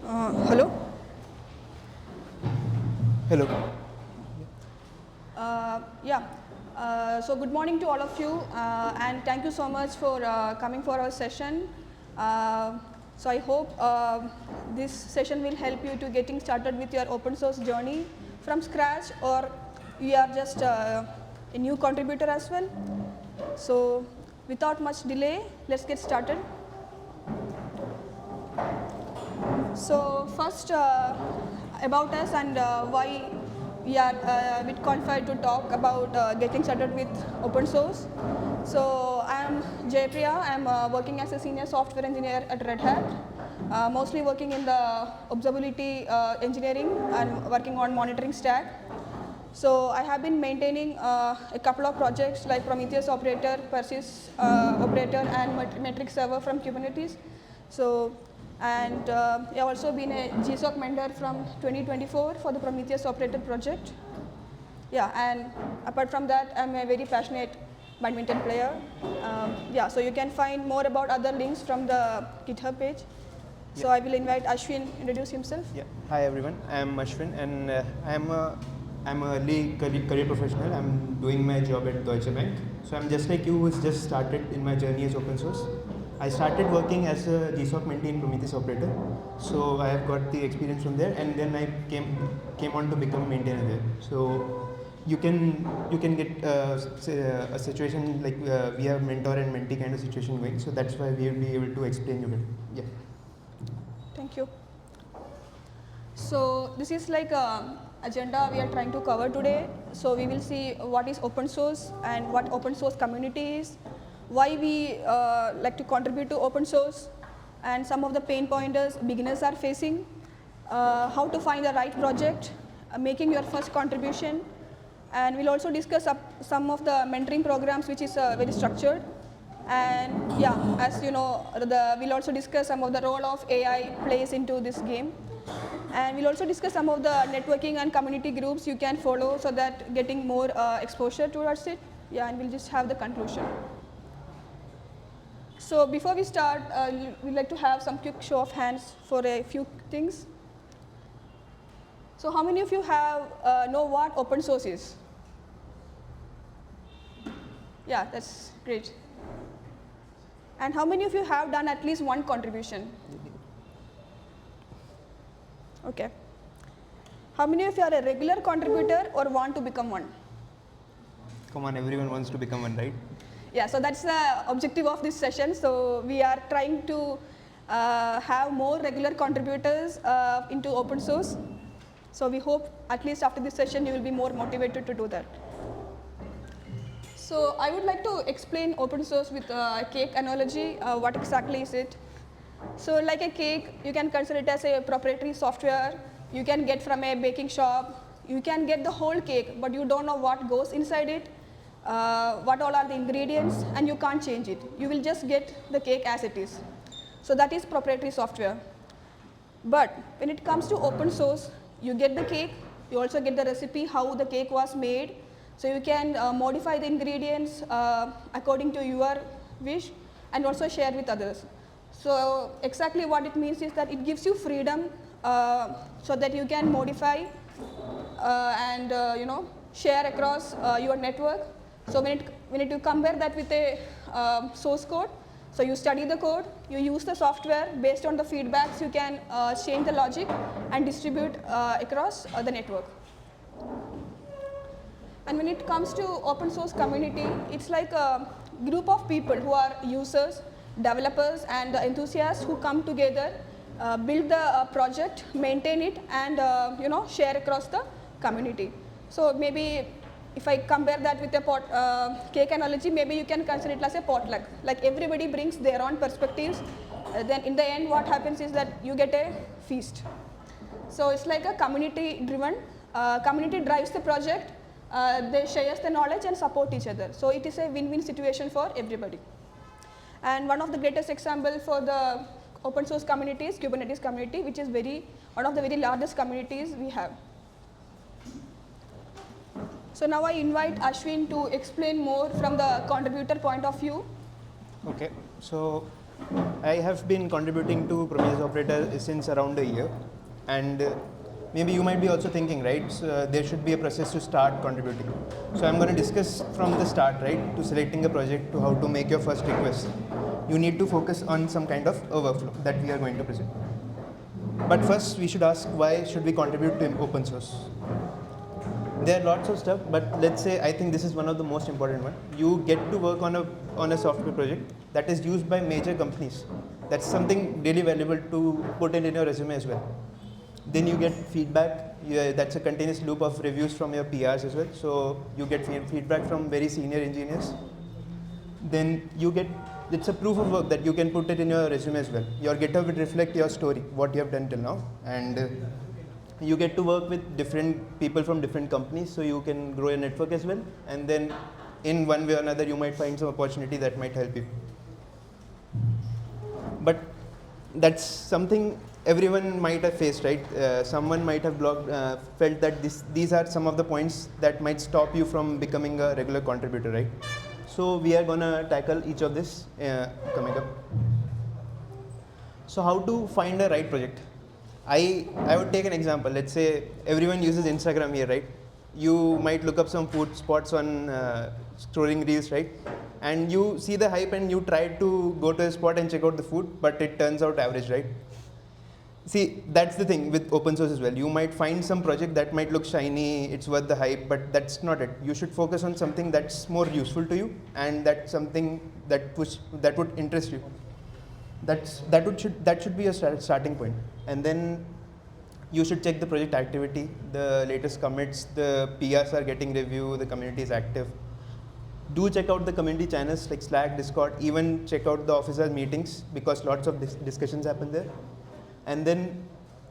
Hello. Hello. Yeah. So good morning to all of you, and thank you so much for coming for our session. So I hope this session will help you to getting started with your open source journey from scratch, or you are just a new contributor as well. So without much delay, let's get started. So first about us and why we are a bit qualified to talk about getting started with open source. So I am Jayapriya. I am working as a senior software engineer at Red Hat, mostly working in the observability engineering and working on monitoring stack. So I have been maintaining a couple of projects like Prometheus operator, Perseus operator, and metric server from Kubernetes. So, and I have also been a GSoC mentor from 2024 for the Prometheus operator project. Yeah, and apart from that, I'm a very passionate badminton player. Yeah, so you can find more about other links from the GitHub page. So I will invite Ashwin introduce himself. Yeah. Hi everyone. I'm Ashwin, and I'm a early career professional. I'm doing my job at Deutsche Bank. So I'm just like you, who's just started in my journey as open source. I started working as a GSoC mentee in Prometheus operator. So I have got the experience from there, and then I came on to become a maintainer there. So you can get a situation like we have mentor and mentee kind of situation going. So that's why we will be able to explain you better. Yeah. Thank you. So this is like a agenda we are trying to cover today. So we will see what is open source and what open source community is, why we like to contribute to open source, and some of the pain pointers beginners are facing, how to find the right project, making your first contribution, and we'll also discuss some of the mentoring programs which is very structured. And yeah, as you know, we'll also discuss some of the role of AI plays into this game. And we'll also discuss some of the networking and community groups you can follow so that getting more exposure towards it. Yeah, and we'll just have the conclusion. So before we start, we'd like to have some quick show of hands for a few things. So how many of you have know what open source is? Yeah, that's great. And how many of you have done at least one contribution? Okay. How many of you are a regular contributor or want to become one? Come on, everyone wants to become one, right? Yeah, so that's the objective of this session. So we are trying to have more regular contributors into open source. So we hope at least after this session you will be more motivated to do that. So I would like to explain open source with a cake analogy. What exactly is it? So like a cake, you can consider it as a proprietary software. You can get from a baking shop. You can get the whole cake, but you don't know what goes inside it, what all are the ingredients, and you can't change it. You will just get the cake as it is. So that is proprietary software. But when it comes to open source, you get the cake. You also get the recipe, how the cake was made. So you can modify the ingredients according to your wish and also share with others. So exactly what it means is that it gives you freedom so that you can modify and share across your network. So when you compare that with a source code, so you study the code, you use the software, based on the feedbacks you can change the logic and distribute across the network. And when it comes to open source community, it's like a group of people who are users, developers, and enthusiasts who come together, build the project, maintain it, and share across the community. So maybe if I compare that with a cake analogy, maybe you can consider it as a potluck. Like everybody brings their own perspectives. Then in the end, what happens is that you get a feast. So it's like a community-driven. Community drives the project. They share the knowledge and support each other. So it is a win-win situation for everybody. And one of the greatest examples for the open source community is Kubernetes community, which is one of the very largest communities we have. So now I invite Ashwin to explain more from the contributor point of view. Okay. So I have been contributing to Prometheus Operator since around a year, and maybe you might be also thinking, right? So, there should be a process to start contributing. So I'm going to discuss from the start, right, to selecting a project to how to make your first request. You need to focus on some kind of a workflow that we are going to present. But first, we should ask, why should we contribute to open source? There are lots of stuff, but let's say I think this is one of the most important one. You get to work on a software project that is used by major companies. That's something really valuable to put in your resume as well. Then you get feedback. That's a continuous loop of reviews from your PRs as well. So you get feedback from very senior engineers. Then you get, it's a proof of work that you can put it in your resume as well. Your GitHub will reflect your story, what you have done till now, and you get to work with different people from different companies, so you can grow your network as well. And then in one way or another, you might find some opportunity that might help you. But that's something everyone might have faced, right? Someone might have felt that these are some of the points that might stop you from becoming a regular contributor, right? So we are gonna tackle each of this coming up. So how to find a right project? I would take an example. Let's say everyone uses Instagram here, right? You might look up some food spots on scrolling reels, right? And you see the hype and you try to go to a spot and check out the food, but it turns out average, right? See, that's the thing with open source as well. You might find some project that might look shiny, it's worth the hype, but that's not it. You should focus on something that's more useful to you, and that's something that would interest you. That should be a starting point. And then you should check the project activity, the latest commits, the PRs are getting review, the community is active. Do check out the community channels like Slack, Discord, even check out the officers meetings, because lots of discussions happen there. And then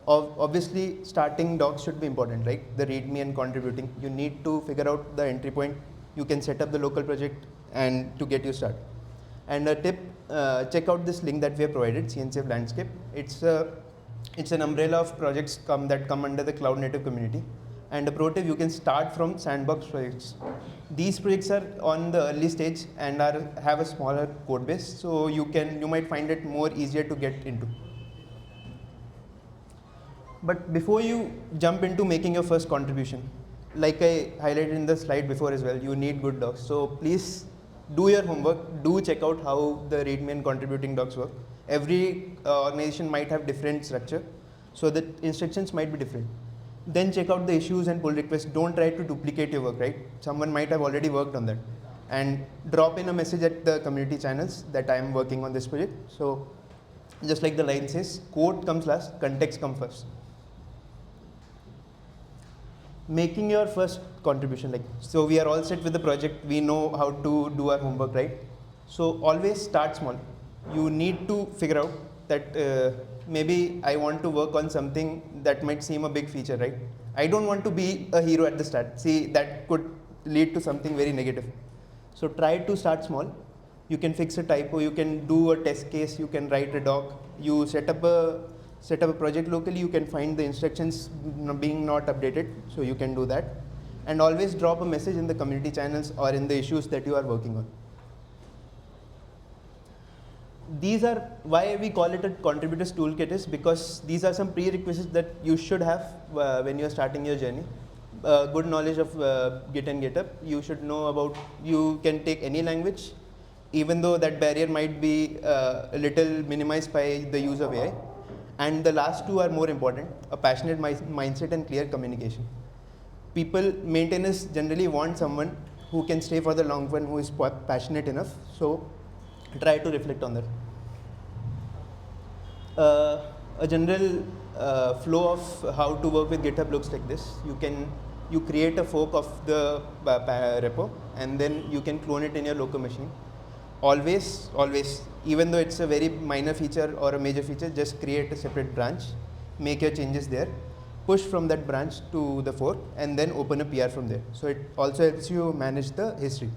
obviously starting docs should be important, right? The README and contributing. You need to figure out the entry point. You can set up the local project and to get you started. And a tip, check out this link that we have provided, CNCF Landscape. It's an umbrella of projects that come under the cloud native community. And a pro tip, you can start from sandbox projects. These projects are on the early stage and have a smaller code base, so you might find it more easier to get into. But before you jump into making your first contribution, like I highlighted in the slide before as well, you need good docs. So please do your homework, do check out how the README and contributing docs work. Every organization might have different structure, so the instructions might be different. Then check out the issues and pull requests. Don't try to duplicate your work, right? Someone might have already worked on that. And drop in a message at the community channels that I am working on this project. So just like the line says, code comes last, context comes first. Making your first contribution, so we are all set with the project, we know how to do our homework, right? So always start small. You need to figure out that maybe I want to work on something that might seem a big feature, right? I don't want to be a hero at the start. See, that could lead to something very negative. So try to start small. You can fix a typo, you can do a test case, you can write a doc, you set up a project locally, you can find the instructions being not updated, so you can do that. And always drop a message in the community channels or in the issues that you are working on. These are why we call it a contributors toolkit, is because these are some prerequisites that you should have when you are starting your journey. Good knowledge of Git and GitHub. You should know about, you can take any language, even though that barrier might be a little minimized by the use of AI. And the last two are more important, a passionate mindset and clear communication. Maintainers generally want someone who can stay for the long run, who is passionate enough, so try to reflect on that. A general flow of how to work with GitHub looks like this. You create a fork of the repo, and then you can clone it in your local machine. Always, even though it's a very minor feature or a major feature, just create a separate branch, make your changes there, push from that branch to the fork, and then open a PR from there. So it also helps you manage the history.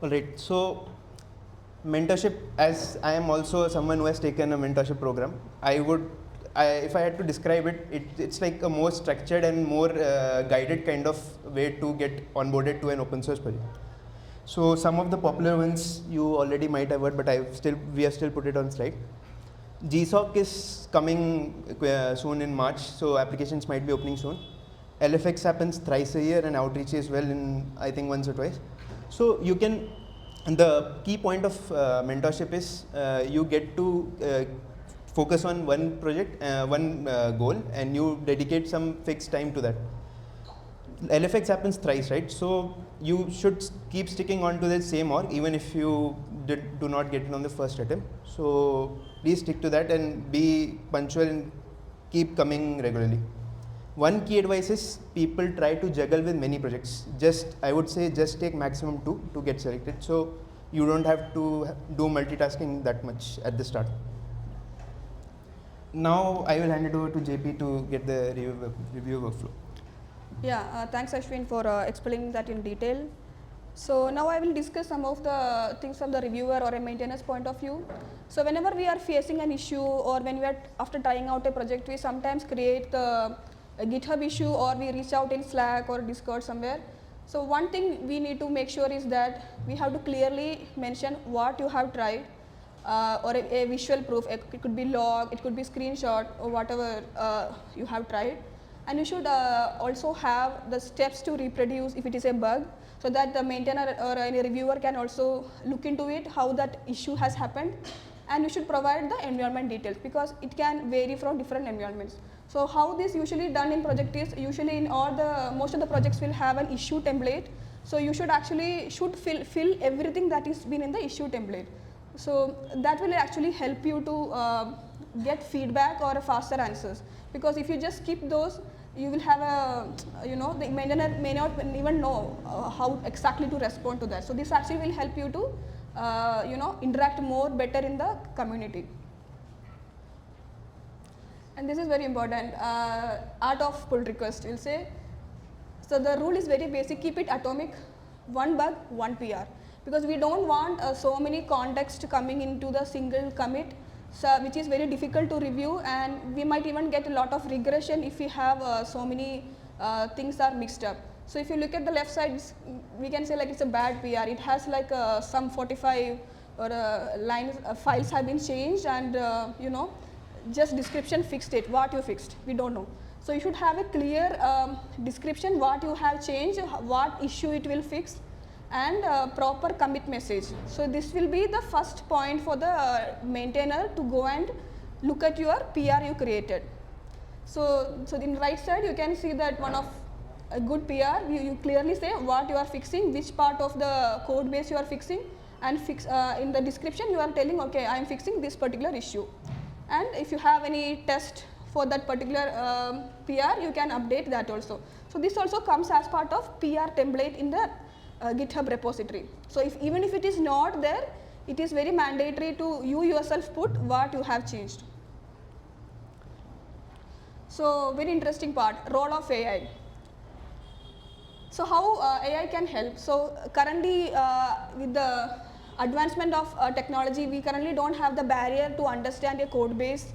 Alright, so mentorship, as I am also someone who has taken a mentorship program, if I had to describe it, it's like a more structured and more guided kind of way to get onboarded to an open source project. So some of the popular ones you already might have heard, but we have still put it on slide. GSoC is coming soon in March, so applications might be opening soon. LFX happens thrice a year and outreach as well in I think once or twice. So you can, and the key point of mentorship is you get to focus on one project, one goal, and you dedicate some fixed time to that. LFX happens thrice, right? So you should keep sticking on to the same org even if you do not get it on the first attempt. So please stick to that and be punctual and keep coming regularly. One key advice is people try to juggle with many projects. I would say just take maximum 2 to get selected. So you don't have to do multitasking that much at the start. Now I will hand it over to JP to get the review workflow. Yeah, thanks Ashwin for explaining that in detail. So now I will discuss some of the things from the reviewer or a maintainer's point of view. So whenever we are facing an issue or when we are after trying out a project, we sometimes create a GitHub issue or we reach out in Slack or Discord somewhere. So one thing we need to make sure is that we have to clearly mention what you have tried or a visual proof. It could be log, it could be screenshot or whatever you have tried. And you should also have the steps to reproduce if it is a bug, so that the maintainer or any reviewer can also look into it, how that issue has happened. And you should provide the environment details because it can vary from different environments. So how this usually done in project is, usually in most of the projects will have an issue template. So you should actually fill everything that is been in the issue template. So that will actually help you to get feedback or faster answers. Because if you just skip those, you will have the maintainer may not even know how exactly to respond to that. So this actually will help you to interact more better in the community. And this is very important, art of pull request, we'll say. So the rule is very basic, keep it atomic, one bug, one PR. Because we don't want so many context coming into the single commit, which is very difficult to review, and we might even get a lot of regression if we have so many things are mixed up. So if you look at the left side, we can say like it's a bad PR. It has like some 45 or lines, files have been changed, and just description fixed it, what you fixed, we don't know. So you should have a clear description, what you have changed, what issue it will fix, and proper commit message. So this will be the first point for the maintainer to go and look at your PR you created. So in the right side you can see that one of a good PR, you clearly say what you are fixing, which part of the code base you are fixing, and in the description you are telling, okay, I am fixing this particular issue. And if you have any test for that particular PR, you can update that also. So this also comes as part of PR template in the GitHub repository. So even if it is not there, it is very mandatory to you yourself put what you have changed. So very interesting part, role of AI. So how AI can help? So currently with the advancement of technology, we currently don't have the barrier to understand a code base.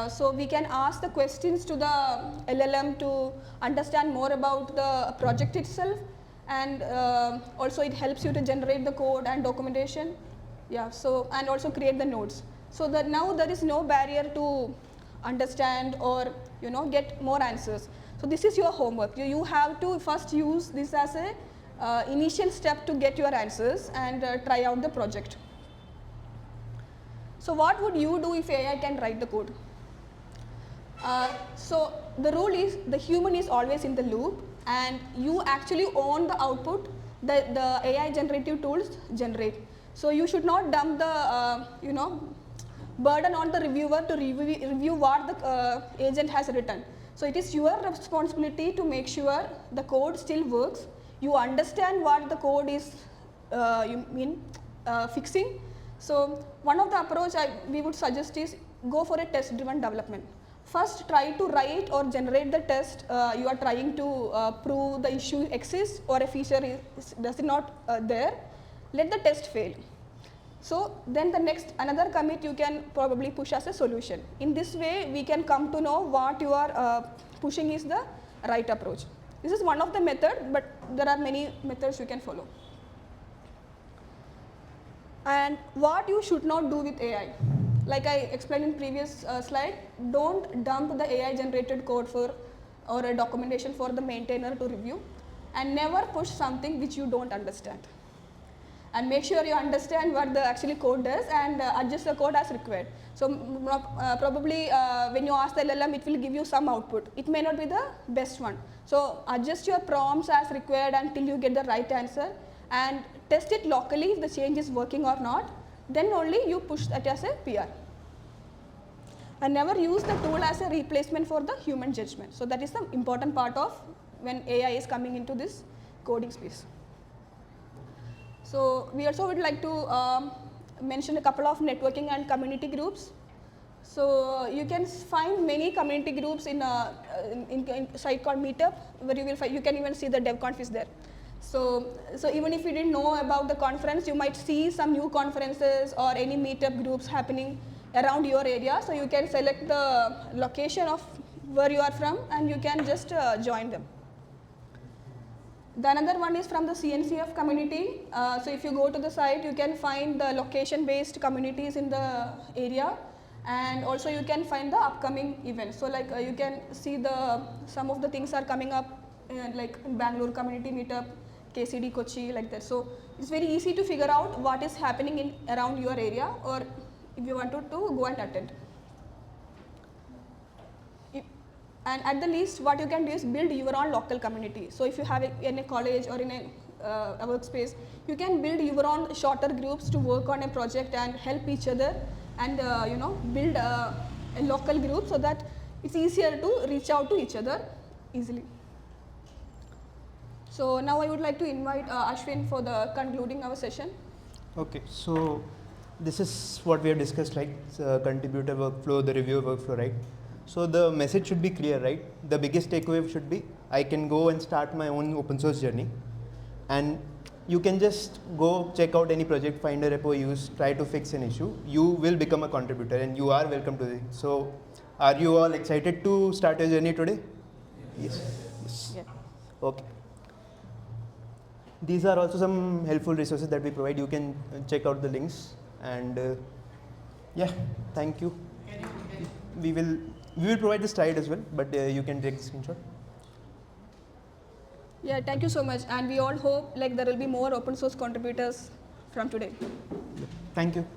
So we can ask the questions to the LLM to understand more about the project itself, and also it helps you to generate the code and documentation. Yeah, so and also create the nodes. So that now there is no barrier to understand or get more answers. So this is your homework. You have to first use this as a initial step to get your answers and try out the project. So what would you do if AI can write the code? So the rule is the human is always in the loop, and you actually own the output that the AI generative tools generate. So you should not dump the burden on the reviewer to review what the agent has written. So it is your responsibility to make sure the code still works. You understand what the code is fixing. So one of the approach we would suggest is go for a test driven development. First try to write or generate the test you are trying to prove the issue exists or a feature does not there. Let the test fail. So then the next another commit you can probably push as a solution. In this way we can come to know what you are pushing is the right approach. This is one of the method, but there are many methods you can follow. And what you should not do with AI. Like I explained in previous slide, don't dump the AI generated code or a documentation for the maintainer to review, and never push something which you don't understand. And make sure you understand what the actually code does and adjust the code as required. So probably when you ask the LLM, it will give you some output. It may not be the best one. So adjust your prompts as required until you get the right answer, and test it locally if the change is working or not. Then only you push that as a PR. And never use the tool as a replacement for the human judgment. So that is the important part of when AI is coming into this coding space. So we also would like to mention a couple of networking and community groups. So you can find many community groups in a site called Meetup, where you can even see the DevConf is there. So even if you didn't know about the conference, you might see some new conferences or any meetup groups happening around your area. So you can select the location of where you are from and you can just join them. The another one is from the CNCF community. So if you go to the site, you can find the location-based communities in the area, and also you can find the upcoming events. So like you can see some of the things are coming up, like Bangalore community meetup, KCD Kochi, like that. So it's very easy to figure out what is happening around your area, or if you wanted to go and attend. And at the least, what you can do is build your own local community. So if you have in a college or in a workspace, you can build your own shorter groups to work on a project and help each other, and build a local group so that it's easier to reach out to each other easily. So now I would like to invite Ashwin for the concluding our session. Okay, so this is what we have discussed, like contributor workflow, the reviewer workflow, right? So the message should be clear, right? The biggest takeaway should be, I can go and start my own open source journey, and you can just go check out any project, find a repo, use, try to fix an issue. You will become a contributor and you are welcome to it. So are you all excited to start your journey today? Yes. Yes. Yeah. Okay. These are also some helpful resources that we provide. You can check out the links, and yeah, thank you. We will provide the slide as well, but you can take the screenshot. Yeah, thank you so much, and we all hope like there will be more open source contributors from today. Thank you.